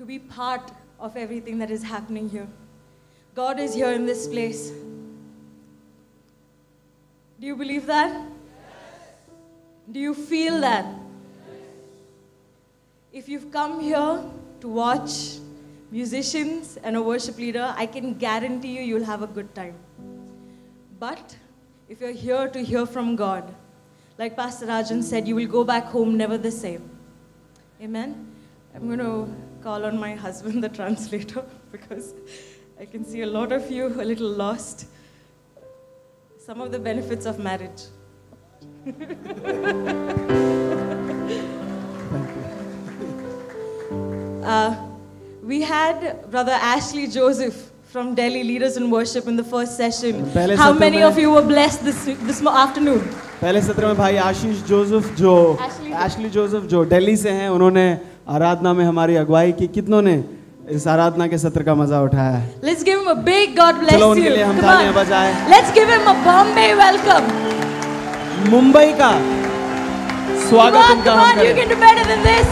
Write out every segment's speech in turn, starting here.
to be part of everything that is happening here. God is here in this place. Do you believe that? Yes. Do you feel that? Yes. If you've come here to watch musicians and a worship leader, I can guarantee you'll have a good time. But if you're here to hear from God, like Pastor Rajan said, you will go back home never the same. Amen? I'm going to call on my husband, the translator, because I can see a lot of you a little lost. Some of the benefits of marriage. Thank you. We had Brother Ashley Joseph from Delhi lead us in worship in the first session. How many of you were blessed this afternoon? पहले सत्र में भाई आशीष Joseph जो Ashley Joseph जो दिल्ली से हैं, उन्होंने आराधना में हमारी अगुवाई की। कितनों ने इस आराधना के सत्र का मजा उठाया है? Let's give him a big God bless you. चलो उनके लिए हम तालियां बजाएं। Let's give him a Bombay welcome. Mumbai का स्वागत उनका हम करें। You can do better than this.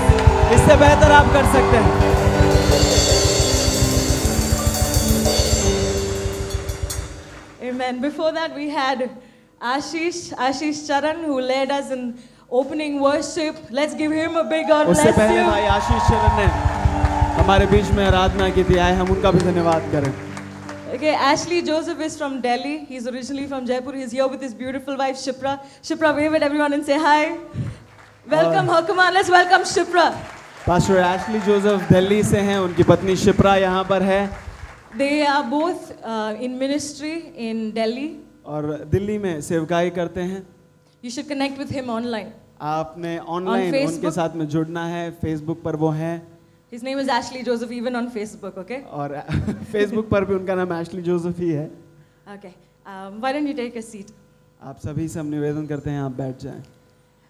इससे बेहतर आप कर सकते हैं। Amen. Before that we had Ashish Charan, who led us in opening worship. Let's give him a big God bless you. उससे पहले भाई आशीष चरण ने हमारे बीच में आराधना की थी, आए हम उनका भी धन्यवाद करें। Okay, Ashley Joseph is from Delhi. He's originally from Jaipur. He's here with his beautiful wife Shipra. Shipra, wave at everyone and say hi. Welcome her. Come on, let's welcome Shipra. Pastor Ashley Joseph Delhi से हैं, उनकी पत्नी शिप्रा यहाँ पर है। They are both in ministry in Delhi. और दिल्ली में सेवकाई करते हैं। You should connect with him online. आपने ऑनलाइन उनके साथ में जुड़ना है। फेसबुक पर वो हैं। His name is Ashley Joseph even on Facebook, okay? और फेसबुक पर भी उनका नाम एशली जोसेफ ही है। Okay. Why don't you take a seat? आप सभी से हम निवेदन करते हैं आप बैठ जाएं।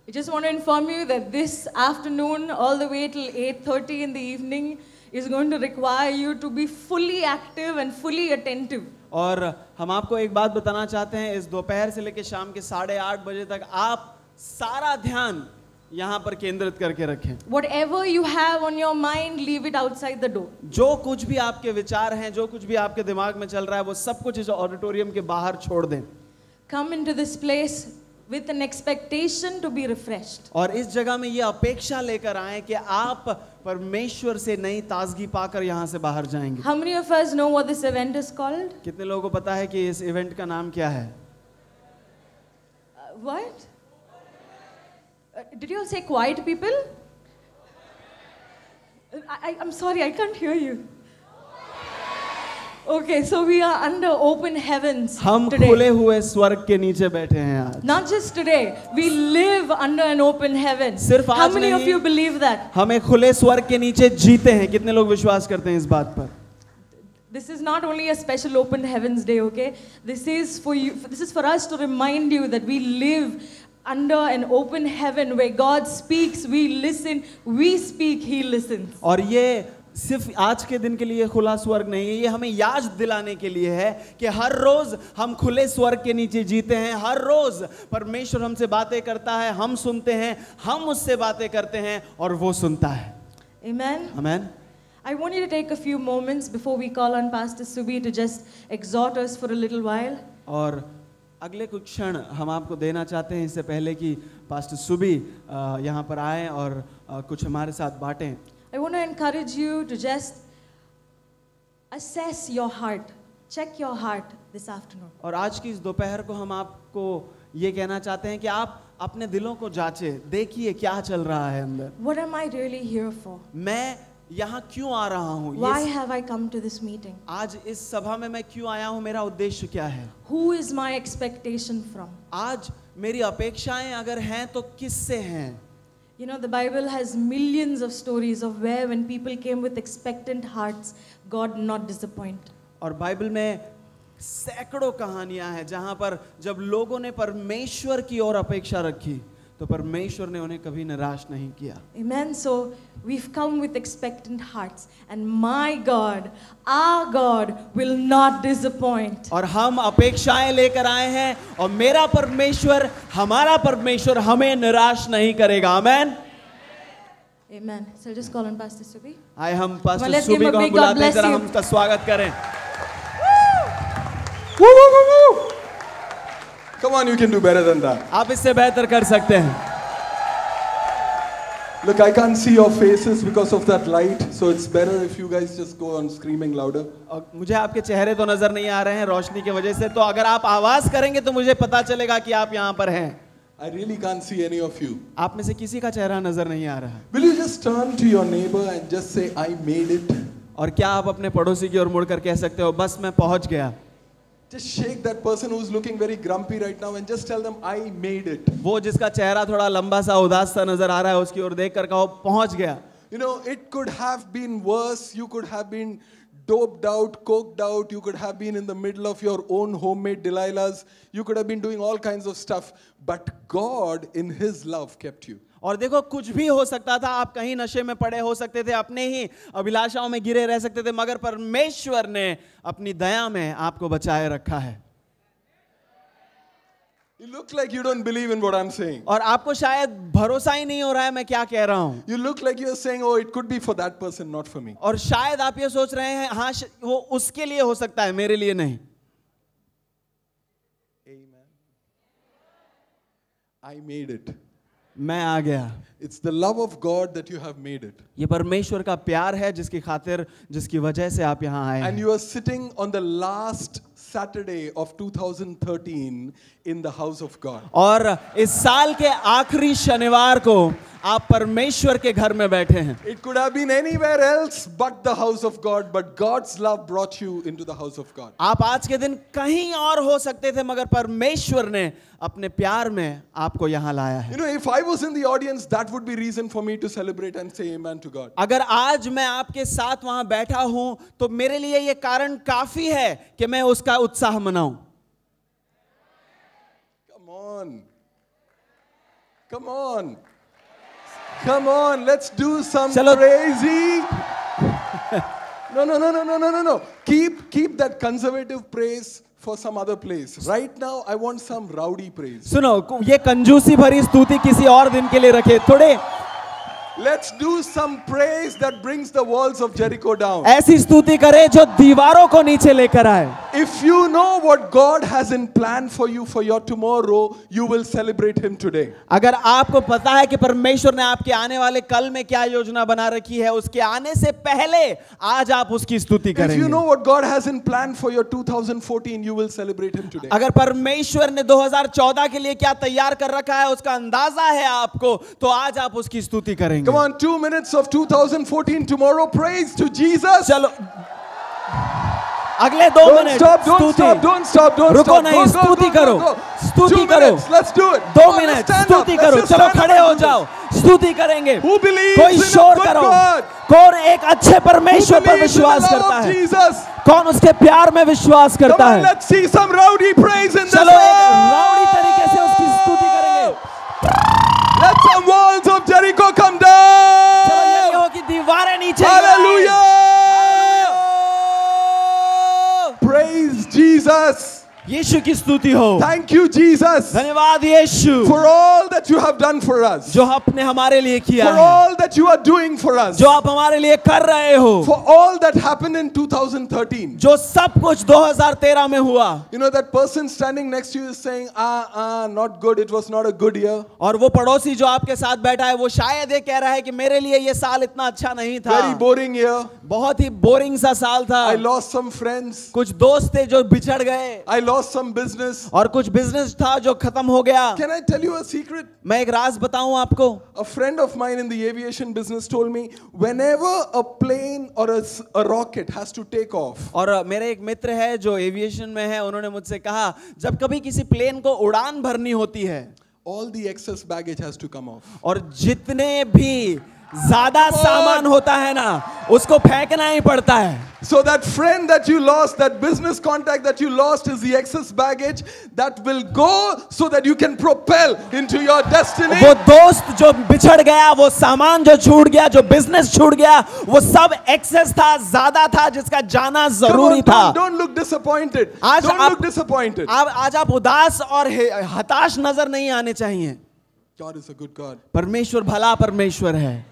I just want to inform you that this afternoon all the way till 8:30 in the evening is going to require you to be fully active and fully attentive. और हम आपको एक बात बताना चाहते हैं, इस दोपहर से लेकर शाम के 8:30 बजे तक आप सारा ध्यान यहाँ पर केंद्रित करके रखें। Whatever you have on your mind, leave it outside the door. जो कुछ भी आपके विचार हैं, जो कुछ भी आपके दिमाग में चल रहा है, वो सब कुछ इस ऑडिटोरियम के बाहर छोड़ दें। Come into this place with an expectation to be refreshed. और इस जगह में ये अपेक्षा लेकर आए कि आप परमेश्वर से नई ताजगी पाकर यहाँ से बाहर जाएंगे। How many of us know what this event is called? कितने लोगों को पता है कि इस इवेंट का नाम क्या है? What? Did you all say quiet people? I'm sorry, I can't hear you. Okay, so we are under open heavens हम today. खुले हुए स्वर्ग के नीचे बैठे हैं आज। Not just today, we live under an open heaven. सिर्फ आज How many नहीं, of you believe that? हमें खुले स्वर्ग के नीचे जीते हैं। कितने लोग विश्वास करते हैं इस बात पर? This is not only a special open heavens day, okay? This is for you. This is for us to remind you that we live under an open heaven where God speaks, we listen, we speak, He listens. और ये सिर्फ आज के दिन के लिए खुला स्वर्ग नहीं है, ये हमें याद दिलाने के लिए है कि हर रोज हम खुले स्वर्ग के नीचे जीते हैं। हर रोज परमेश्वर हमसे बातें करता है, हम सुनते हैं, हम उससे बातें करते हैं और वो सुनता है। Amen. आमीन। I want you to take a few moments before we call on Pastor Subi to just exhort us for a little while. और अगले कुछ क्षण हम आपको देना चाहते हैं, इससे पहले कि पास्टर सुबी यहाँ पर आए और कुछ हमारे साथ बांटें। I want to encourage you to just assess your heart. Check your heart this afternoon. और आज की इस दोपहर को हम आपको ये कहना चाहते हैं कि आप अपने दिलों को जांचें, देखिए क्या चल रहा है अंदर। What am I really here for? मैं यहाँ क्यों आ रहा हूँ? Why have I come to this meeting? आज इस सभा में मैं क्यों आया हूँ? मेरा उद्देश्य क्या है? Who is my expectation from? आज मेरी अपेक्षाएं अगर हैं तो किससे हैं? You know, the Bible has millions of stories of where when people came with expectant hearts, God did not disappoint. और बाइबल में सैकड़ों कहानियां हैं जहां पर जब लोगों ने परमेश्वर की ओर अपेक्षा रखी तो परमेश्वर ने उन्हें कभी निराश नहीं किया। Amen. So we've come with expectant hearts, and my God, our God, will not disappoint. और हम अपेक्षाएं लेकर आए हैं और मेरा परमेश्वर, हमारा परमेश्वर हमें निराश नहीं करेगा। आमेन। Amen. So I'll just call on Pastor Subi. आए हम Well, पास्टर let's give सुबी him a को हम big God बुलाते हैं, bless जरा you. हम उसका स्वागत करें. Woo, woo, woo, woo. Come on, you can do better than that. आप इससे बेहतर कर सकते हैं. Look, I can't see your faces because of that light, so it's better if you guys just go on screaming louder. और मुझे आपके चेहरे तो नजर नहीं आ रहे हैं रोशनी की वजह से, तो अगर आप आवाज करेंगे तो मुझे पता चलेगा कि आप यहाँ पर हैं. I really can't see any of you. आप में से किसी का चेहरा नजर नहीं आ रहा. Will you just turn to your neighbor and just say, I made it? और क्या आप अपने पड़ोसी की ओर मुड़कर कह सकते हो, बस मैं पहुंच गया. Just shake that person who's looking very grumpy right now and just tell them, I made it. वो जिसका चेहरा थोड़ा लंबा सा उदास सा नजर आ रहा है, उसकी ओर देखकर कहो, पहुंच गया. You know, it could have been worse. You could have been doped out, coked out. You could have been in the middle of your own homemade Delilahs. You could have been doing all kinds of stuff. But God, in His love, kept you. और देखो, कुछ भी हो सकता था. आप कहीं नशे में पड़े हो सकते थे, अपने ही अभिलाषाओं में गिरे रह सकते थे, मगर परमेश्वर ने अपनी दया में आपको बचाए रखा है. You look like you don't believe in what I'm saying. और आपको शायद भरोसा ही नहीं हो रहा है मैं क्या कह रहा हूं. You look like you're saying, oh, it could be for that person, not for me. और शायद आप ये सोच रहे हैं, हाँ वो उसके लिए हो सकता है, मेरे लिए नहीं. Amen. I made it. मैं आ गया. It's the love of God that you have made it. ये परमेश्वर का प्यार है जिसकी खातिर, जिसकी वजह से आप यहाँ आए And हैं. you are sitting on the last Saturday of 2013 in the house of God. और इस साल के आखिरी शनिवार को आप परमेश्वर के घर में बैठे हैं. It could have been anywhere else but the house of God, but God's love brought you into the house of God. आप आज के दिन कहीं और हो सकते थे, मगर परमेश्वर ने अपने प्यार में आपको यहाँ लाया है. You know, if I was in the audience, that would be reason for me to celebrate and say amen to God. अगर आज मैं आपके साथ वहां बैठा हूं तो मेरे लिए ये कारण काफी है कि मैं उसका उत्साह मनाऊं. Come on. Come on. Come on, let's do some Chalo. crazy. No. Keep that conservative praise for some other place. Right now, I want some rowdy praise. सुनो, ये कंजूसी भरी स्तुति किसी और दिन के लिए रखे. थोड़े Let's do some praise that brings the walls of Jericho down. ऐसी स्तुति करें जो दीवारों को नीचे लेकर आए. If you know what God has in plan for you for your tomorrow, you will celebrate Him today. अगर आपको पता है कि परमेश्वर ने आपके आने वाले कल में क्या योजना बना रखी है, उसके आने से पहले आज आप उसकी स्तुति If you करेंगे. know what God has in plan for your 2014, you will celebrate Him today. अगर परमेश्वर ने 2014 के लिए क्या तैयार कर रखा है उसका अंदाजा है आपको, तो आज आप उसकी स्तुति करेंगे. Come on, 2 minutes of 2014 tomorrow. Praise to Jesus. चलो अगले 2 Don't मिनट stop, don't स्तुति. stop, don't stop, don't रुको stop. नहीं, Go, go, स्तुति go, करो, go, go. स्तुति 2 करो. minutes, let's do it. 2 Come on, minute let's stand स्तुति up. करो. Let's just चलो stand up खड़े and हो do जाओ, this. स्तुति करेंगे. Who believes कोई in a शोर good करो. God? कौन एक अच्छे Who परमेश्वर पर believes in the विश्वास love करता of है? Jesus? कौन उसके प्यार में विश्वास Come करता on, है? let's see some rowdy praise in this चलो एक house. राउडी तरीके से उसकी स्तुति करेंगे. Let some walls of Jericho come चलो ये down. नहीं हो कि दीवारें नीचे गिराएं. Hallelujah. Praise Jesus. यीशु की स्तुति हो. Thank you, Jesus, धन्यवाद यीशु, for all that you have done for us, जो आपने हमारे लिए किया for है, all that you are doing for us, जो आप हमारे लिए कर रहे हो, for all that happened in 2013. जो सब कुछ 2013 में हुआ. You know, that person standing next to you is saying, not good, it was not a good year. और वो पड़ोसी जो आपके साथ बैठा है वो शायद ये कह रहा है कि मेरे लिए ये साल इतना अच्छा नहीं था. Very boring year. बहुत ही बोरिंग सा साल था. I lost some friends. कुछ दोस्त थे जो बिछड़ गए, I lost some business. और कुछ बिजनेस था जो खत्म हो गया. Can I tell you a secret? मैं एक राज बताऊं आपको. A friend of mine in the aviation business told me, whenever a plane or a rocket has to take off, और मेरे एक मित्र है जो एविएशन में है, उन्होंने मुझसे कहा जब कभी किसी प्लेन को उड़ान भरनी होती है, all the excess baggage has to come off. और जितने भी ज्यादा सामान होता है ना, उसको फेंकना ही पड़ता है. So that friend that you lost, that business contact that you lost is the excess baggage that will go so that you can propel into your destiny. वो दोस्त जो बिछड़ गया, वो सामान जो छूट गया, जो बिजनेस छूट गया, वो सब एक्सेस था, ज्यादा था, जिसका जाना Come जरूरी on, था. don't look disappointed. आज Don't आप- look disappointed. आज आप उदास और हताश नजर नहीं आने चाहिए. God is a good God. परमेश्वर भला परमेश्वर है.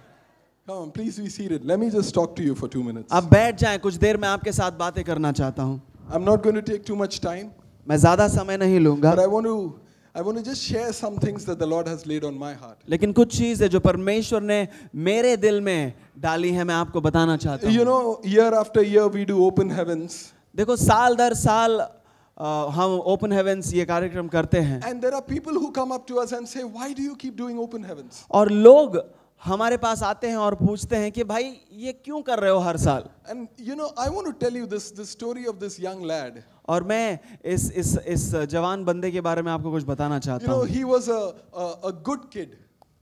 Come on, please be seated. Let me just talk to you for 2 minutes. आप बैठ जाएं, कुछ देर मैं आपके साथ बातें करना चाहता हूं. I'm not going to take too much time, मैं ज्यादा समय नहीं लूंगा, but I want to just share some things that the Lord has laid on my heart. लेकिन कुछ चीज है जो परमेश्वर ने मेरे दिल में डाली है, मैं आपको बताना चाहता हूं. You know, year after year we do open heavens. देखो, साल दर साल हम ओपन हेवेंस ये कार्यक्रम करते हैं, And there are people who come up to us and say, why do you keep doing open heavens? और लोग हमारे पास आते हैं और पूछते हैं कि भाई ये क्यों कर रहे हो हर साल. And you know, I want to tell you this story of this young lad. और मैं इस जवान बंदे के बारे में आपको कुछ बताना You चाहता know, हूँ. he was a good kid.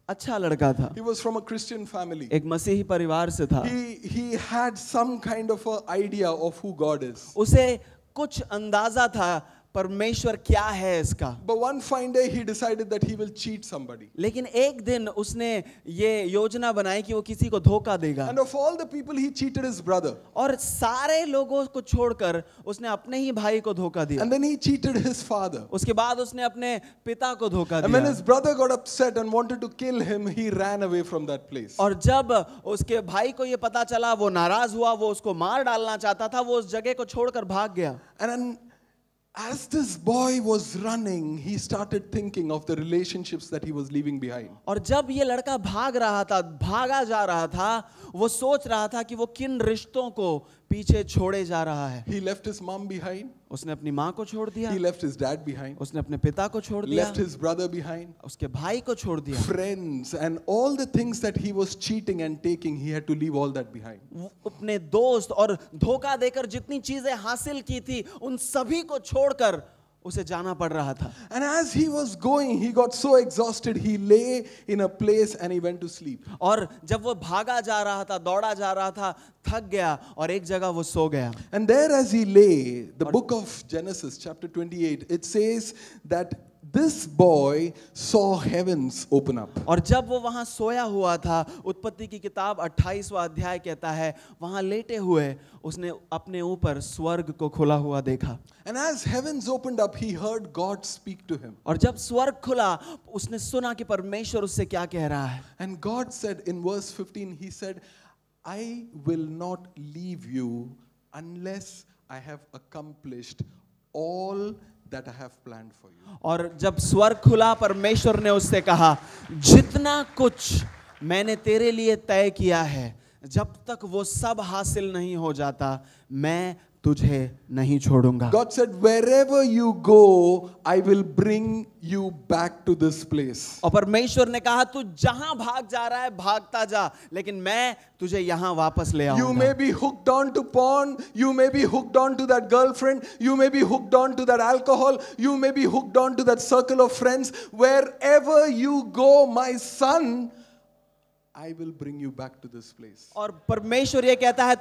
अच्छा लड़का था, He was from a Christian family. एक मसीही परिवार से था. He had some kind of a idea of who God is. उसे कुछ अंदाजा था परमेश्वर क्या है इसका. But one fine day he decided that he will cheat somebody. लेकिन एक दिन उसने ये योजना बनाई कि वो किसी को धोखा देगा. And of all the people he cheated his brother. और सारे लोगों को छोड़कर उसने अपने ही भाई को धोखा दिया. And then he cheated his father. उसके बाद उसने अपने पिता को धोखा And when दिया. his brother got upset and wanted to kill him, he ran away from that place. और जब उसके भाई को ये पता चला, वो नाराज हुआ, वो उसको मार डालना चाहता था, वो उस जगह को छोड़कर भाग गया. And then as this boy was running, he started thinking of the relationships that he was leaving behind. और जब ये लड़का भाग रहा था, भागा जा रहा था, वो सोच रहा था कि वो किन रिश्तों को पीछे छोड़े जा रहा है. He left his mom behind. उसने अपनी माँ को छोड़ दिया, He left his dad behind. उसने अपने पिता को छोड़ दिया, Left his brother behind. उसके भाई को छोड़ दिया. Friends and all the things that he was cheating and taking, he had to leave all that behind. वो अपने दोस्त और धोखा देकर जितनी चीजें हासिल की थी, उन सभी को छोड़कर उसे जाना पड़ रहा था. And as he was going, he got so exhausted, he lay in a place and he went to sleep. और जब वो भागा जा रहा था, दौड़ा जा रहा था, थक गया और एक जगह वो सो गया. And there as he lay, the book of Genesis chapter 28, it says that this boy saw heavens open up. और जब वो वहां सोया हुआ था, उत्पत्ति की किताब 28वां अध्याय कहता है, वहां लेटे हुए उसने अपने ऊपर स्वर्ग को खुला हुआ देखा. And as heavens opened up, he heard God speak to him. और जब स्वर्ग खुला, उसने सुना कि परमेश्वर उससे क्या कह रहा है. And God said in verse 15, he said, I will not leave you unless I have accomplished all that I have planned for you. और जब स्वर्ग खुला, परमेश्वर ने उससे कहा, जितना कुछ मैंने तेरे लिए तय किया है, जब तक वो सब हासिल नहीं हो जाता, मैं तुझे नहीं छोड़ूंगा. God said, wherever you go, I will bring you back to this place. और परमेश्वर ने कहा, तू जहां भाग जा रहा है भागता जा, लेकिन मैं तुझे यहां वापस ले You may आऊंगा. be hooked on to porn, you may be hooked on to that girlfriend, you may be hooked on to that alcohol, you may be hooked on to that circle of friends. Wherever you go, my son, I will bring you back to this place. और परमेश्वर ये कहता है,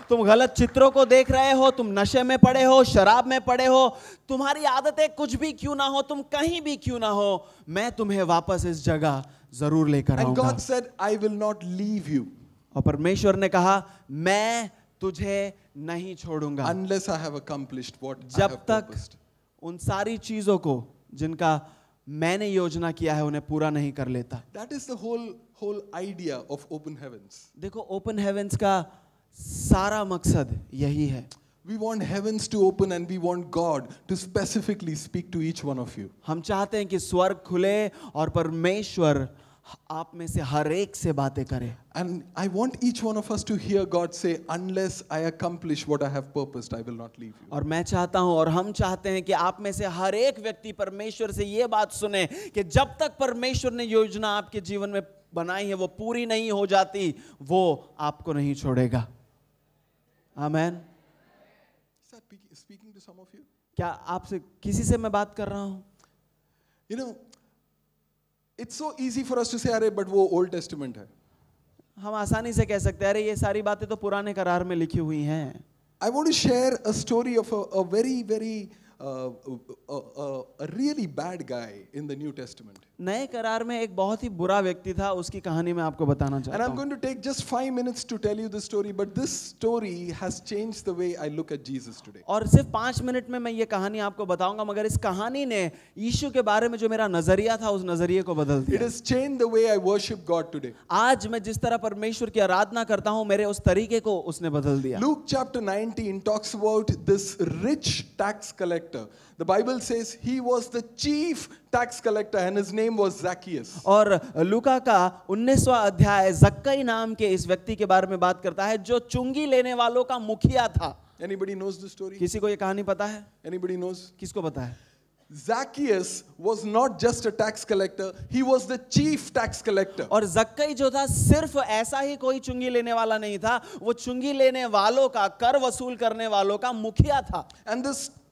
तुम गलत चित्रों को देख रहे हो, तुम नशे में पड़े हो, शराब में पड़े हो, तुम्हारी आदतें कुछ भी क्यों ना हो, तुम कहीं भी क्यों ना हो, मैं तुम्हें वापस इस जगह जरूर लेकर And आऊंगा. God said, I will not leave you और परमेश्वर ने कहा, मैं तुझे नहीं छोड़ूंगा unless I have accomplished what I जब have तक purposed. उन सारी चीजों को जिनका मैंने योजना किया है उन्हें पूरा नहीं कर लेता. That is the whole idea of open heavens. देखो, ओपन हेवेंस का सारा मकसद यही है. We want heavens to open and we want God to specifically speak to each one of you. हम चाहते हैं कि स्वर्ग खुले और परमेश्वर आप में से हर एक से बातें करे. And I want each one of us to hear God say, unless I accomplish what I have purposed, I will not leave you. और मैं चाहता हूं और हम चाहते हैं कि आप में से हर एक व्यक्ति परमेश्वर से ये बात सुने कि जब तक परमेश्वर ने योजना आपके जीवन में बनाई है वो पूरी नहीं हो जाती, वो आपको नहीं छोड़ेगा. आमेन. Is that speaking to some of you? क्या आपसे किसी से मैं बात कर रहा हूं? You know, it's so easy for us to say, अरे but वो Old Testament है. हम आसानी से कह सकते हैं, अरे ये सारी बातें तो पुराने करार में लिखी हुई हैं. I want to share a story of a very, very, a really bad guy in the New Testament. नए करार में एक बहुत ही बुरा व्यक्ति था, उसकी कहानी मैं आपको बताना And चाहता I'm हूँ। going to take just 5 minutes to tell you the story, but this story has changed the way I look at Jesus today. और सिर्फ 5 मिनट में मैं ये कहानी आपको बताऊंगा, मगर इस कहानी ने यीशु के बारे में जो मेरा नजरिया था उस नजरिए को बदल It दिया। has changed the way I worship God today. आज मैं जिस तरह परमेश्वर की आराधना करता हूँ, मेरे उस तरीके को उसने बदल दिया। Luke chapter 19 talks about this rich tax collector. The Bible says he was the chief tax collector and his name was Zacchaeus. और लूका का 19वां अध्याय जक्कई नाम के इस व्यक्ति के बारे में बात करता है, जो चुंगी लेने वालों का मुखिया था। Anybody knows the story? किसी को ये कहानी पता है? Anybody knows? किसको पता है? Zacchaeus was not just a tax collector, he was the chief tax collector. और जक्कई जो था सिर्फ ऐसा ही कोई चुंगी लेने वाला नहीं था, वो चुंगी लेने वालों का, कर वसूल करने वालों का मुखिया था।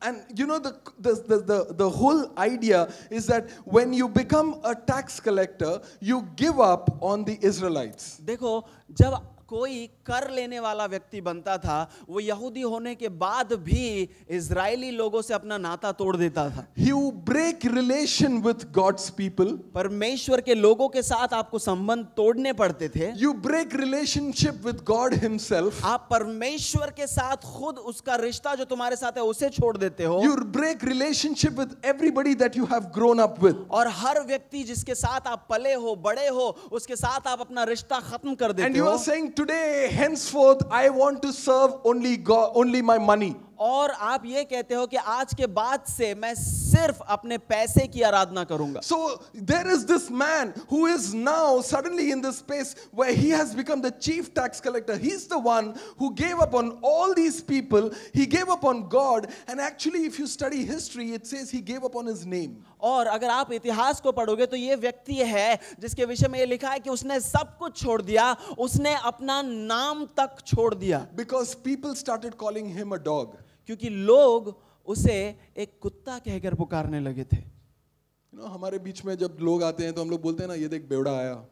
And you know the whole idea is that when you become a tax collector, you give up on the Israelites. देखो, जब कोई कर लेने वाला व्यक्ति बनता था, वो यहूदी होने के बाद भी इजरायली लोगों से अपना नाता तोड़ देता था। You break relation with God's people. परमेश्वर के लोगों के साथ आपको संबंध तोड़ने पड़ते थे। You break relationship with God himself. आप परमेश्वर के साथ खुद उसका रिश्ता जो तुम्हारे साथ है उसे छोड़ देते हो। You break relationship with everybody that you have grown up with. और हर व्यक्ति जिसके साथ आप पले हो, बड़े हो, उसके साथ आप अपना रिश्ता खत्म कर And देते you हो। are saying today, henceforth, I want to serve only God, only my money. और आप ये कहते हो कि आज के बाद से मैं सिर्फ अपने पैसे की आराधना करूंगा। So there is this man who is now suddenly in this space where he has become the chief tax collector. He's the one who gave up on all these people. He gave up on God. And actually, if you study history, it says he gave up on his name. और अगर आप इतिहास को पढ़ोगे तो ये व्यक्ति है जिसके विषय में ये लिखा है कि उसने सब कुछ छोड़ दिया, उसने अपना नाम तक छोड़ दिया। Because people started calling him a dog. क्योंकि लोग उसे एक कुत्ता कहकर पुकारने लगे थे। You know, हमारे बीच में जब लोग आते हैं तो हम लोग बोलते हैं ना, ये देख बेवड़ा आया,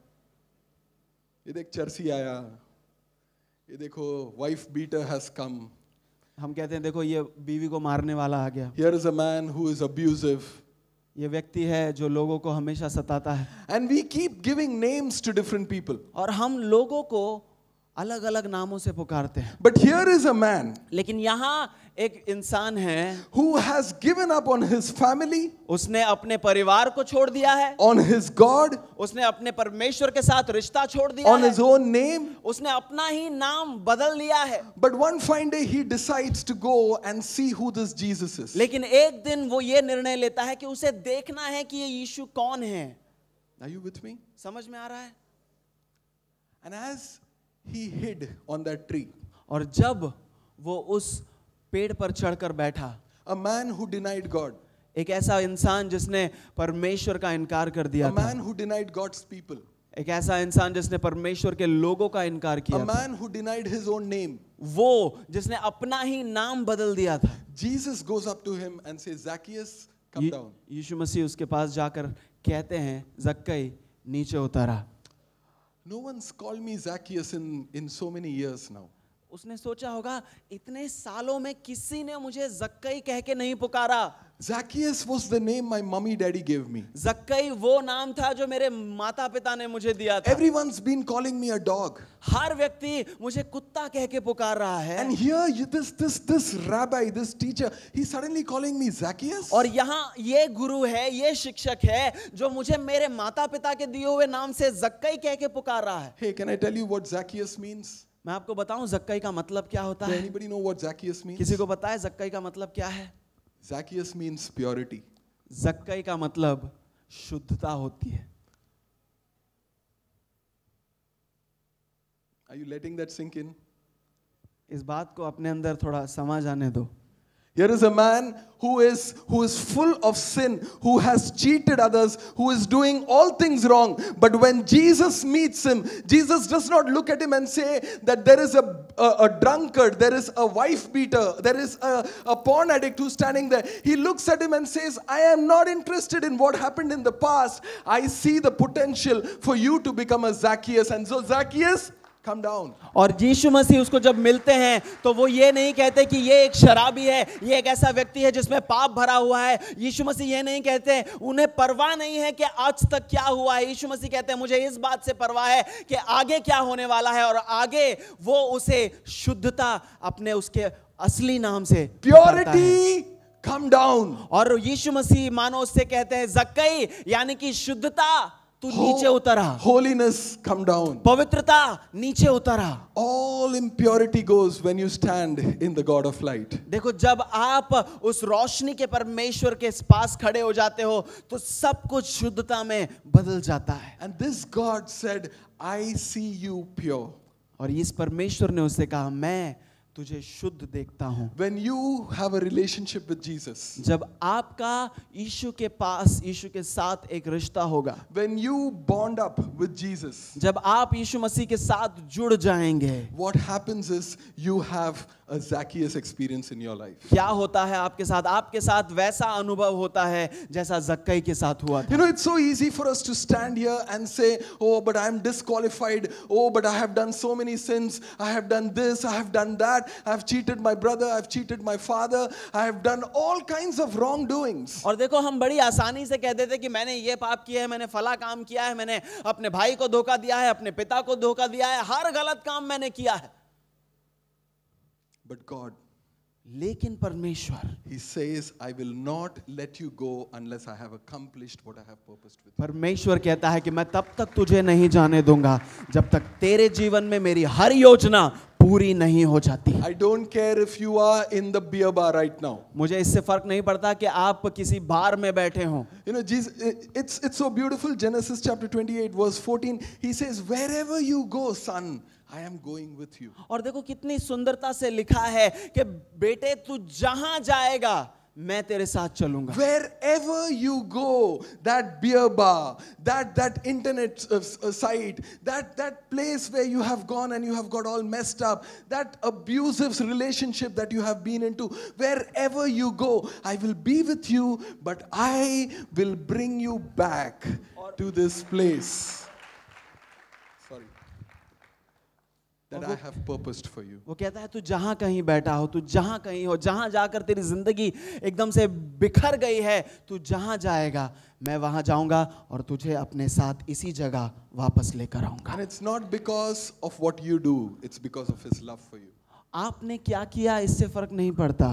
ये देख चर्सी आया, ये देखो वाइफ बीटर हैज कम। हम कहते हैं देखो ये बीवी को मारने वाला आ गया। Here is a man who is abusive. ये व्यक्ति है जो लोगों को हमेशा सताता है। And we keep giving names to different people. और हम लोगों को अलग अलग नामों से पुकारते हैं। But here is a man लेकिन यहाँ एक इंसान है who has given up on his family, उसने अपने परिवार को छोड़ दिया है, on his God, उसने अपने परमेश्वर के साथ रिश्ता छोड़ दिया on है, his own name. उसने अपना ही नाम बदल लिया है। But one fine day he decides to go and see who this Jesus is. लेकिन एक दिन वो ये निर्णय लेता है कि उसे देखना है कि ये यीशु कौन है। Are you with me? समझ में आ रहा है? And as he hid on that tree, और जब वो उस पेड़ पर चढ़कर बैठा, a man who denied God, एक ऐसा इंसान जिसने परमेश्वर का इनकार कर दिया a था, man who denied God's people, एक ऐसा इंसान जिसने परमेश्वर के लोगों का इनकार a किया था, man who denied his own name, वो जिसने अपना ही नाम बदल दिया था। Jesus goes up to him and says, Zacchaeus, come down. यीशु मसीह उसके पास जाकर कहते हैं, जक्कई नीचे उतारा। No one's called me Zacchaeus in so many years now. उसने सोचा होगा इतने सालों में किसी ने मुझे जक्कई कह के नहीं पुकारा। Zacchaeus was the name my mommy daddy gave me. जक्कई वो नाम था जो मेरे माता पिता ने मुझे दिया था। Everyone's been calling me a dog. हर व्यक्ति मुझे कुत्ता कह के पुकार रहा है। And here this rabbi, this teacher, he's suddenly calling me Zacchaeus. और यहाँ ये गुरु है, ये शिक्षक है जो मुझे मेरे माता पिता के दिए हुए नाम से जक्कई कह के पुकार रहा है। Hey, can I tell you what Zacchaeus means? मैं आपको बताऊं जक्कई का मतलब क्या होता Does है? anybody know what Zacchaeus means? किसी को पता है जक्कई का मतलब क्या है? Zacchaeus means purity. जक्कई का मतलब शुद्धता होती है। Are you letting that sink in? इस बात को अपने अंदर थोड़ा समझ आने दो। Here is a man who is full of sin, who has cheated others, who is doing all things wrong. But when Jesus meets him, Jesus does not look at him and say that there is a drunkard, there is a wife beater, there is a porn addict who's standing there. He looks at him and says, I am not interested in what happened in the past. I see the potential for you to become a Zacchaeus. And so Zacchaeus, come down. और यीशु मसीह उसको जब मिलते हैं तो वो ये नहीं कहते कि ये एक शराबी है, ये एक ऐसा व्यक्ति है जिसमें पाप भरा हुआ है। यीशु मसीह ये नहीं कहते, उन्हें परवाह नहीं है कि आज तक क्या हुआ है। यीशु मसीह कहते हैं मुझे इस बात से परवाह है कि आगे क्या होने वाला है, और आगे वो उसे शुद्धता अपने उसके असली नाम से पुकारता है। Purity, come down. और यीशु मसीह मानो उससे कहते हैं जक्कई, यानी कि शुद्धता तू नीचे उतरा, Holiness, come down. पवित्रता नीचे उतरा। All impurity goes when you stand in the God of light. देखो जब आप उस रोशनी के परमेश्वर के पास खड़े हो जाते हो तो सब कुछ शुद्धता में बदल जाता है। And this God said, I see you pure. और इस परमेश्वर ने उससे कहा मैं तुझे शुद्ध देखता हूं। When you have a relationship with Jesus, जब आपका यीशु के पास, यीशु के साथ एक रिश्ता होगा, when you bond up with Jesus, जब आप यीशु मसीह के साथ जुड़ जाएंगे, what happens is you have a Zacchaeus experience in your life. क्या होता है आपके साथ? आपके साथ वैसा अनुभव होता है जैसा जक्कई के साथ हुआ था। You know, it's so easy for us to stand here and say, oh, but I am disqualified. Oh, but I have done so many sins. I have done this, I have done that. I have cheated my brother, I have cheated my father. I have done all kinds of wrongdoings. और देखो हम बड़ी आसानी से कह देते कि मैंने ये पाप किया है, मैंने फला काम किया है, मैंने अपने भाई को धोखा दिया है, अपने पिता को धोखा दिया है, हर गलत काम मैंने किया है। But God, लेकिन परमेश्वर, He says, I will not let you go unless I have accomplished what I have purposed with you. परमेश्वर कहता है कि मैं तब तक तुझे नहीं जाने दूंगा जब तक तेरे जीवन में मेरी हर योजना पूरी नहीं हो जाती। I don't care if you are in the beer bar right now. मुझे इससे फर्क नहीं पड़ता कि आप किसी बार में बैठे हों। You know, Jesus, it's so beautiful. Genesis chapter 28 verse 14, He says, wherever you go, son, I am going with you. और देखो कितनी सुंदरता से लिखा है कि बेटे तू जहां जाएगा मैं तेरे साथ चलूंगा। Wherever you go, that beer bar, that internet site, that place where you have gone and you have got all messed up, that abusive relationship that you have been into, wherever you go, I will be with you, but I will bring you back to this place. Sorry. That I have purposed for you. वो कहता है तू जहां कहीं बैठा हो, तू जहां कहीं हो, जहां जाकर तेरी जिंदगी एकदम से बिखर गई है, तू जहां जाएगा मैं वहां जाऊंगा और तुझे अपने साथ इसी जगह वापस लेकर आऊंगा। And it's not because of what you do, it's because of His love for you. आपने क्या किया इससे फर्क नहीं पड़ता,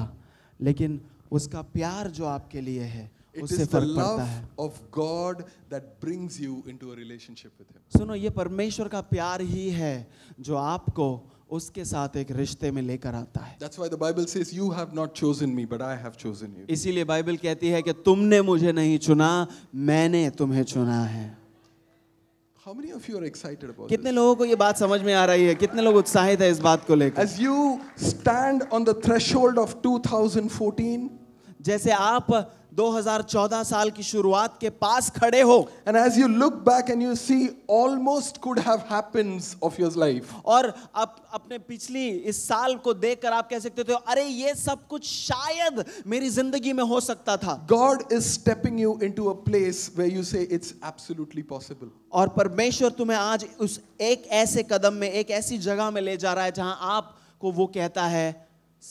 लेकिन उसका प्यार जो आपके लिए है It उससे is the फर्क पड़ता love है। of God that brings you into a relationship with Him. सुनो, ये परमेश्वर का प्यार ही है जो आपको उसके साथ एक रिश्ते में लेकर आता है। That's why the Bible says, you have not chosen me, but I have chosen you. इसीलिए बाइबल कहती है कि तुमने मुझे नहीं चुना, मैंने तुम्हें चुना है। How many of you are excited about कितने this? लोगों को ये बात समझ में आ रही है? कितने लोग उत्साहित है इस बात को लेकर? As you stand on the threshold of 2014, जैसे आप 2014 साल की शुरुआत के पास खड़े हो and as you look back and you see almost could have happened of your life, और अपने पिछली इस साल को देखकर आप कह सकते थे अरे ये सब कुछ शायद मेरी जिंदगी में हो सकता था। God is stepping you into a place where you say it's absolutely possible. और परमेश्वर तुम्हें आज उस एक ऐसे कदम में, एक ऐसी जगह में ले जा रहा है जहां आपको वो कहता है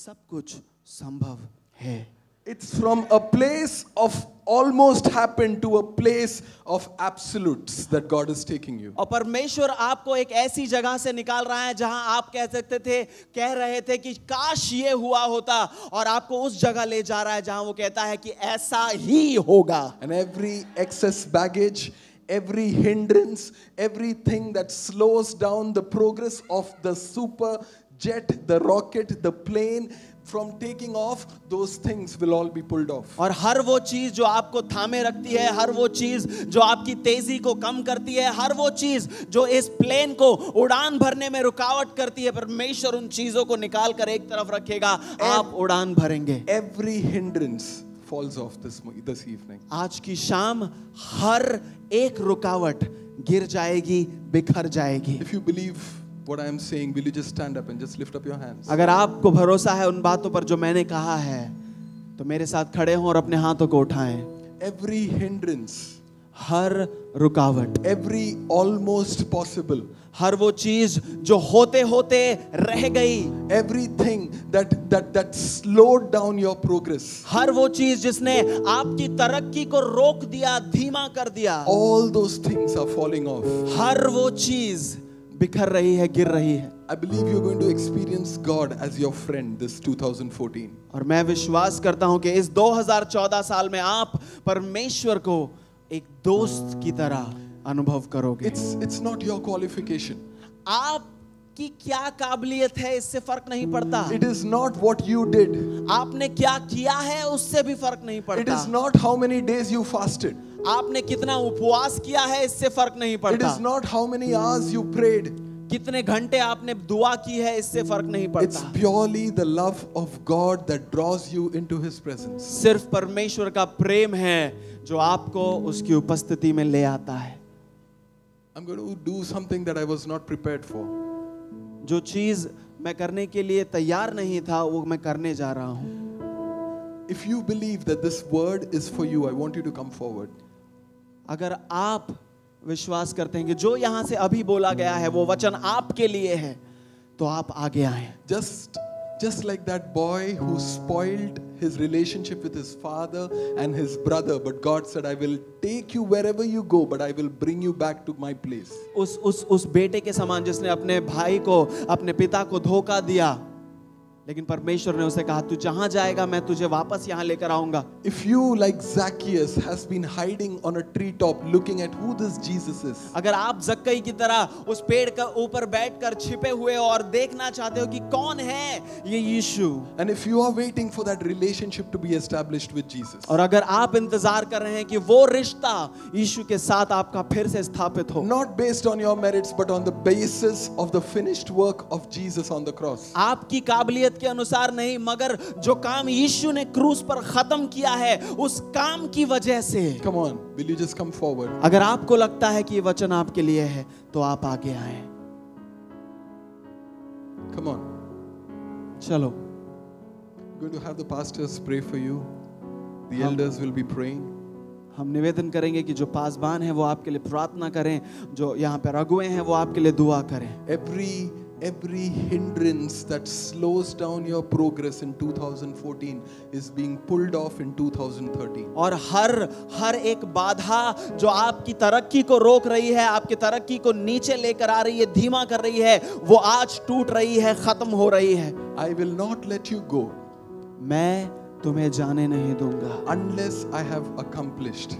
सब कुछ संभव है। It's from a place of almost happened to a place of absolutes that God is taking you. और परमेश्वर आपको एक ऐसी जगह से निकाल रहा है जहां आप कह रहे थे कि काश ये हुआ होता, और आपको उस जगह ले जा रहा है जहां वो कहता है कि ऐसा ही होगा। And every excess baggage, every hindrance, everything that slows down the progress of the super jet, the rocket, the plane from taking off, those things will all be pulled off. और हर वो चीज जो आपको थामे रखती है, हर वो चीज जो आपकी तेजी को कम करती है, हर वो चीज जो इस प्लेन को उड़ान भरने में रुकावट करती है, परमेश्वर उन चीजों को निकाल कर एक तरफ रखेगा, आप उड़ान भरेंगे। Every hindrance falls off this evening. आज की शाम हर एक रुकावट गिर जाएगी, बिखर जाएगी। If you believe what I am saying, will you just stand up and just lift up your hands? अगर आपको भरोसा है उन बातों पर जो मैंने कहा है तो मेरे साथ खड़े हों और अपने हाथों को उठाएं। Every hindrance, हर रुकावट, every almost possible, हर वो चीज जो होते होते रह गई, everything that slowed down your progress, हर वो चीज जिसने आपकी तरक्की को रोक दिया, धीमा कर दिया, all those things are falling off. हर वो चीज बिखर रही है, गिर रही है. I believe you're going to experience God as your friend this 2014. और मैं विश्वास करता हूं कि इस 2014 साल में आप परमेश्वर को एक दोस्त की तरह अनुभव करोगे. It's not your qualification. आपकी क्या काबिलियत है इससे फर्क नहीं पड़ता. It is not what you did. आपने क्या किया है उससे भी फर्क नहीं It पड़ता. is not how many days you fasted. आपने कितना उपवास किया है इससे फर्क नहीं It पड़ता. is not how many hours you prayed. कितने घंटे आपने दुआ की है इससे फर्क नहीं It's पड़ता. purely the love of God that draws you into His presence. सिर्फ परमेश्वर का प्रेम है जो आपको उसकी उपस्थिति में ले आता है. I'm going to do something that I was not prepared for. जो चीज मैं करने के लिए तैयार नहीं था वो मैं करने जा रहा हूं. If you believe that this word is for you, I want you to come forward. अगर आप विश्वास करते हैं कि जो यहां से अभी बोला गया है वो वचन आपके लिए है, तो आप आगे आए. Just like that boy who spoiled his relationship with his father and his brother, but God said, I will take you wherever you go, but I will bring you back to my place. उस बेटे के समान जिसने अपने भाई को, अपने पिता को धोखा दिया, लेकिन परमेश्वर ने उसे कहा तू जहां जाएगा मैं तुझे वापस यहां लेकर आऊंगा. If you, like Zacchaeus, has been hiding on a treetop looking at who this Jesus is, अगर आप जक्कई की तरह उस पेड़ के ऊपर बैठकर छिपे हुए हो और देखना चाहते हो कि कौन है ये यीशु, and if you are waiting for that relationship to be established with Jesus, और अगर आप इंतजार कर रहे हैं कि वो रिश्ता यीशु के साथ आपका फिर से स्थापित हो, not based on your merits but on the basis of the finished work of Jesus on the cross, आपकी काबिलियत के अनुसार नहीं, मगर जो काम यीशु ने क्रूस पर खत्म किया है उस काम की वजह से. come on, will you just come forward? अगर आपको लगता है कि ये वचन आपके लिए है तो आप आगे आए. Come on. चलो, I'm going to have the pastors pray for you. The elders will be praying. हम निवेदन करेंगे कि जो पासबान है वो आपके लिए प्रार्थना करें, जो यहाँ पे रघुए हैं वो आपके लिए दुआ करें. Every hindrance that slows down your progress in 2014 is being pulled off in 2013. और हर एक बाधा जो आपकी तरक्की को रोक रही है, आपकी तरक्की को नीचे लेकर आ रही है, धीमा कर रही है, वो आज टूट रही है, खत्म हो रही है. I will not let you go मैं तुम्हें जाने नहीं दूंगा unless I have accomplished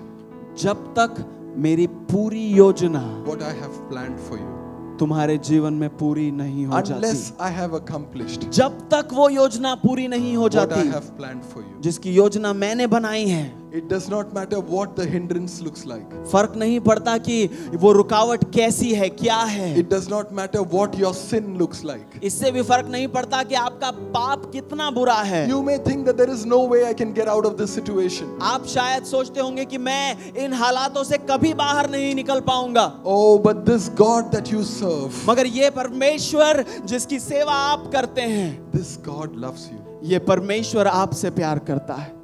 जब तक मेरी पूरी योजना what I have planned for you. तुम्हारे जीवन में पूरी नहीं हो जाती. Unless I have accomplished जब तक वो योजना पूरी नहीं हो what I जाती have planned for you. जिसकी योजना मैंने बनाई है. It does not matter what the hindrance looks like. फर्क नहीं पड़ता कि वो रुकावट कैसी है, क्या है. It does not matter what your sin looks like. इससे भी फर्क नहीं पड़ता कि आपका पाप कितना बुरा है. You may think that there is no way I can get out of this situation. आप शायद सोचते होंगे कि मैं इन हालातों से कभी बाहर नहीं निकल पाऊंगा. Oh, but this God that you serve, मगर ये परमेश्वर जिसकी सेवा आप करते हैं, this God loves you. ये परमेश्वर आपसे प्यार करता है.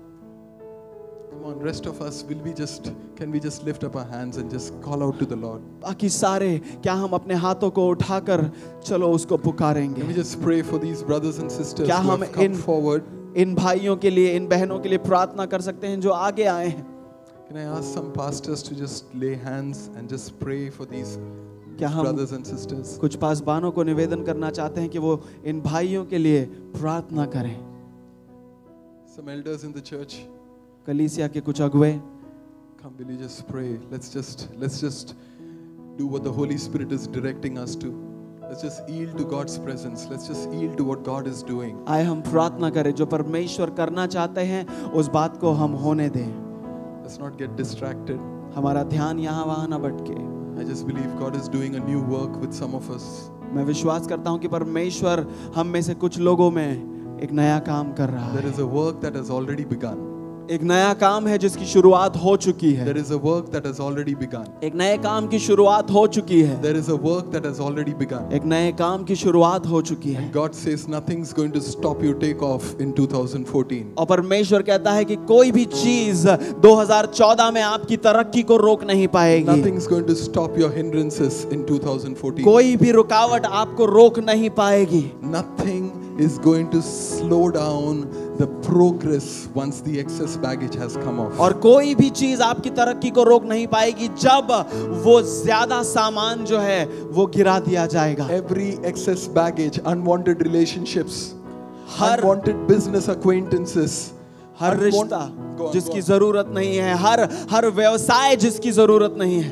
Come on, rest of us, can we just lift up our hands and just call out to the Lord? बाकी सारे क्या हम अपने हाथों को उठाकर चलो उसको पुकारेंगे. Can we just pray for these brothers and sisters क्या who हम have come forward? इन भाइयों के लिए, इन बहनों के लिए प्रार्थना कर सकते हैं जो आगे आए हैं. Can I ask some pastors to just lay hands and just pray for these क्या हम brothers and sisters? कुछ पासबानों को निवेदन करना चाहते हैं कि वो इन भाइयों के लिए प्रार्थना करें. Some elders in the church, कलीसिया के कुछ अगुवे, come, will you just pray? Let's just do what the Holy Spirit is directing us to. Let's just yield to God's presence. Let's just yield to what God is doing. आए हम प्रार्थना करें. जो परमेश्वर करना चाहते हैं उस बात को हम होने दें. Let's not get distracted. हमारा ध्यान यहाँ वहाँ न भटके. I just believe God is doing a new work with some of us. मैं विश्वास करता हूँ कि परमेश्वर हम में से कुछ लोगों में एक नया काम कर रहा There है. is a work that has already begun. एक नया काम है जिसकी शुरुआत हो चुकी है। There is a work that has already begun. एक नए काम की शुरुआत हो चुकी है। There is a work that has already begun. एक नए काम की शुरुआत हो चुकी है। God says nothing's going to stop you take off in 2014. और परमेश्वर कहता है कि कोई भी चीज 2014 में आपकी तरक्की को रोक नहीं पाएगी। Nothing's going to stop your hindrances in 2014. कोई भी रुकावट आपको रोक नहीं पाएगी। Nothing is going to slow down the progress once the excess baggage has come off. और कोई भी चीज आपकी तरक्की को रोक नहीं पाएगी जब वो ज्यादा सामान जो है वो गिरा दिया जाएगा। Every excess baggage, unwanted relationships, हर unwanted business acquaintances, हर रिश्ता जिसकी जरूरत नहीं है, हर व्यवसाय जिसकी जरूरत नहीं है,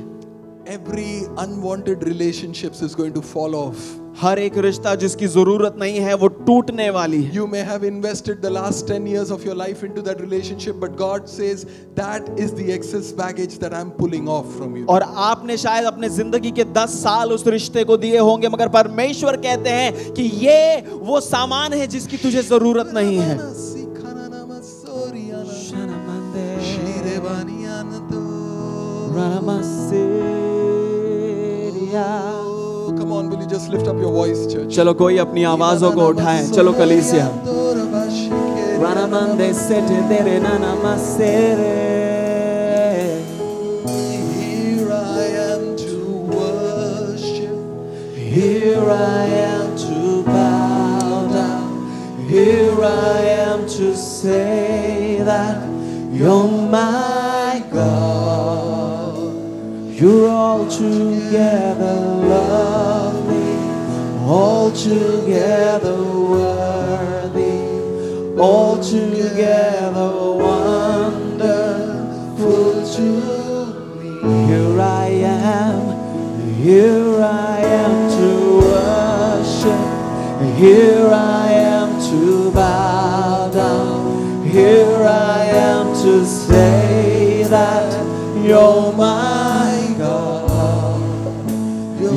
every unwanted relationships is going to fall off. हर एक रिश्ता जिसकी जरूरत नहीं है वो टूटने वाली है। You may have invested the last 10 years of your life into that relationship, but God says that is the excess baggage that I'm pulling off from you. और आपने शायद अपने जिंदगी के 10 साल उस रिश्ते को दिए होंगे, मगर परमेश्वर कहते हैं कि ये वो सामान है जिसकी तुझे जरूरत नहीं है। Come on, will you just lift up your voice, church? चलो कोई अपनी आवाजों को उठाए। चलो कलीसिया। Here I am to worship. Here I am to bow down. Here I am to say that you're my God. You're altogether lovely, altogether worthy, altogether wonderful to me. Here I am to worship. Here I am to bow down. Here I am to say that you're my God.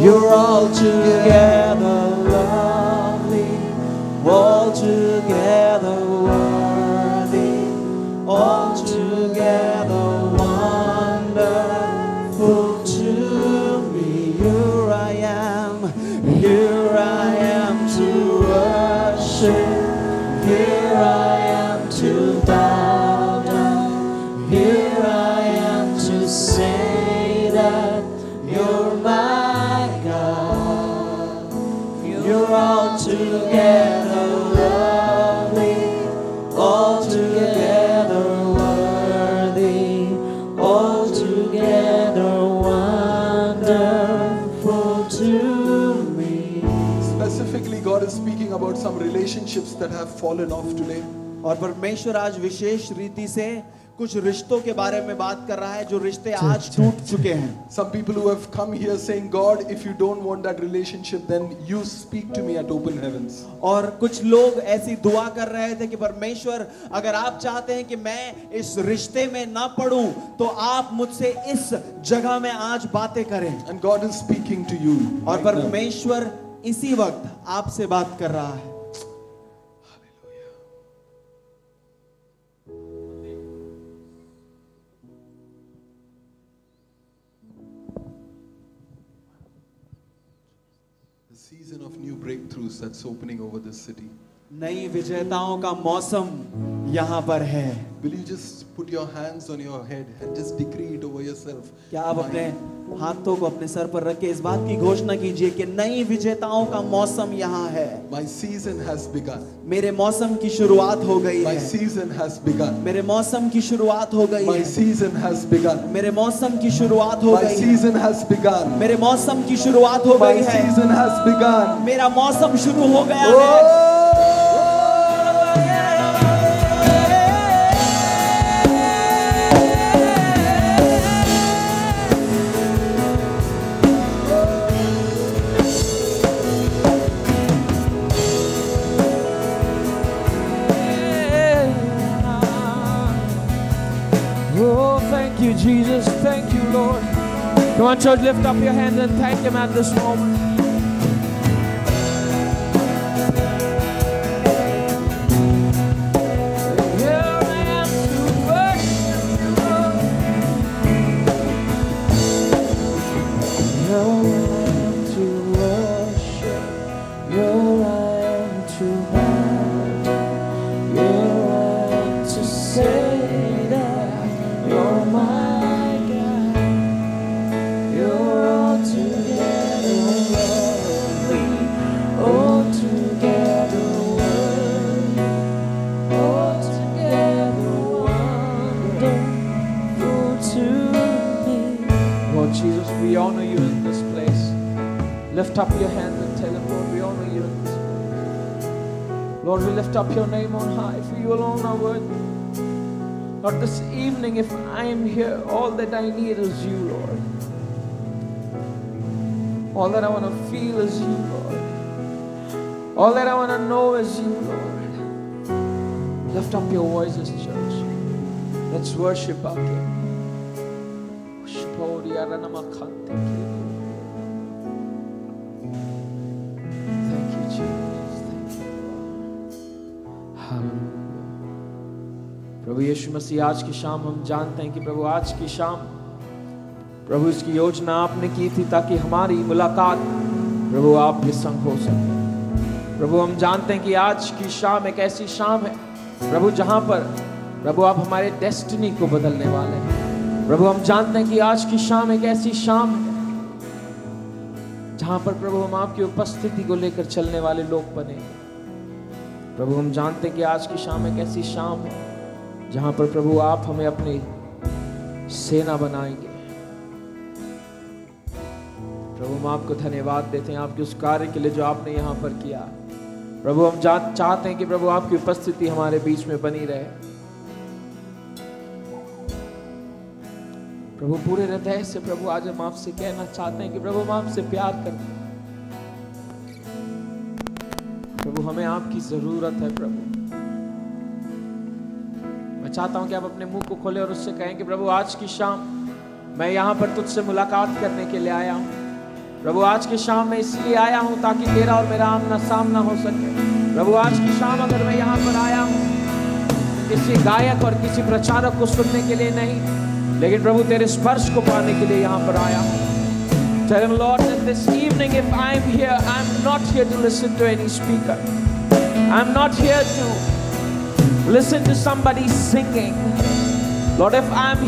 You're altogether lovely, altogether worthy, altogether wonderful to me. Here I am to worship. Here I am to bow down. Here I am to say that you're my God. You're altogether lovely, altogether worthy, altogether wonderful to me. Specifically, God is speaking about some relationships that have fallen off today. और परमेश्वर आज विशेष रीति से कुछ रिश्तों के बारे में बात कर रहा है जो रिश्ते आज टूट चुके हैं। Some people who have come here saying, God, if you don't want that relationship, then you speak to me at open heavens. और कुछ लोग ऐसी दुआ कर रहे थे कि परमेश्वर अगर आप चाहते हैं कि मैं इस रिश्ते में ना पड़ूं तो आप मुझसे इस जगह में आज बातें करें। And God is speaking to you. और परमेश्वर इसी वक्त आपसे बात कर रहा है। Season of new breakthroughs that's opening over this city. नई विजेताओं का मौसम यहाँ पर है। Will you just put your hands on your head and just decree it over yourself? क्या आप अपने हाथों को अपने सर पर रख के इस बात की घोषणा कीजिए कि नई विजेताओं का मौसम यहाँ है। My season has begun. मेरे मौसम की शुरुआत हो गई My है। season has begun. मेरे मौसम की शुरुआत हो गई My है। season has begun. मेरे मौसम की शुरुआत हो My गई है। season has begun. मेरे मौसम की शुरुआत हो My गई है। season has begun. मेरा मौसम शुरू हो गया है। Oh, thank you, Jesus. Thank you, Lord. Come on, church, lift up your hands and thank Him at this moment. Here I am to worship. lift up your hands and tell Him, Lord, we honor you in this place. Lord, we lift up your name on high, for you alone are worthy. Lord, this evening, if I am here, all that I need is you, Lord. All that I want to feel is you, Lord. All that I want to know is you, Lord. Lift up your voices, church. Let's worship our King. Thank you, Jesus. Thank you, Lord. Hallelujah. प्रभु यीशु मसीह, आज की शाम हम जानते हैं कि प्रभु आज की शाम प्रभु इसकी योजना आपने की थी ताकि हमारी मुलाकात प्रभु आपके संग हो सके। प्रभु हम जानते हैं कि आज की शाम एक ऐसी शाम है प्रभु जहां पर प्रभु आप हमारे डेस्टिनी को बदलने वाले हैं। प्रभु हम जानते हैं कि आज की शाम एक ऐसी शाम है जहां पर प्रभु हम आपकी उपस्थिति को लेकर चलने वाले लोग बने। प्रभु हम जानते हैं कि आज की शाम एक ऐसी शाम है जहां पर प्रभु आप हमें अपनी सेना बनाएंगे। प्रभु हम आपको धन्यवाद देते हैं आपके उस कार्य के लिए जो आपने यहाँ पर किया। प्रभु हम चाहते हैं कि प्रभु आपकी उपस्थिति हमारे बीच में बनी रहे। प्रभु पूरे हृदय से प्रभु आज हम आपसे कहना चाहते हैं कि प्रभु हम आपसे प्यार करते हैं। प्रभु हमें आपकी जरूरत है। प्रभु मैं चाहता हूं कि आप अपने मुंह को खोले और उससे कहें कि प्रभु आज की शाम मैं यहाँ पर तुझसे मुलाकात करने के लिए आया हूँ। प्रभु आज की शाम में इसलिए आया हूँ ताकि तेरा और मेरा आमना सामना हो सके। प्रभु आज की शाम अगर मैं यहाँ पर आया हूँ किसी गायक और किसी प्रचारक को सुनने के लिए नहीं, लेकिन प्रभु तेरे स्पर्श को पाने के लिए यहाँ पर आया हूँ। Tell him, Lord, that this evening if I'm here, I'm not here to listen to any speaker. I'm not here to listen to somebody singing. Lord, if I'm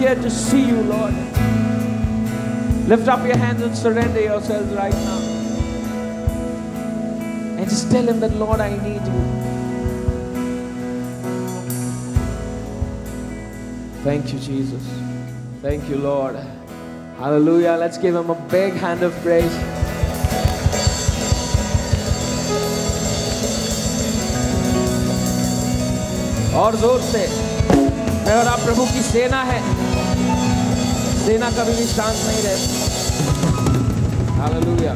here to see you, Lord. Lift up your hands and surrender yourselves right now. And just tell him that, Lord, I need you. Thank you, Jesus. Thank you, Lord. Hallelujah. Let's give him a big hand of praise. और जोर से, मैं और आप प्रभु की सेना है। सेना कभी भी शांत नहीं रहती। हालेलुया।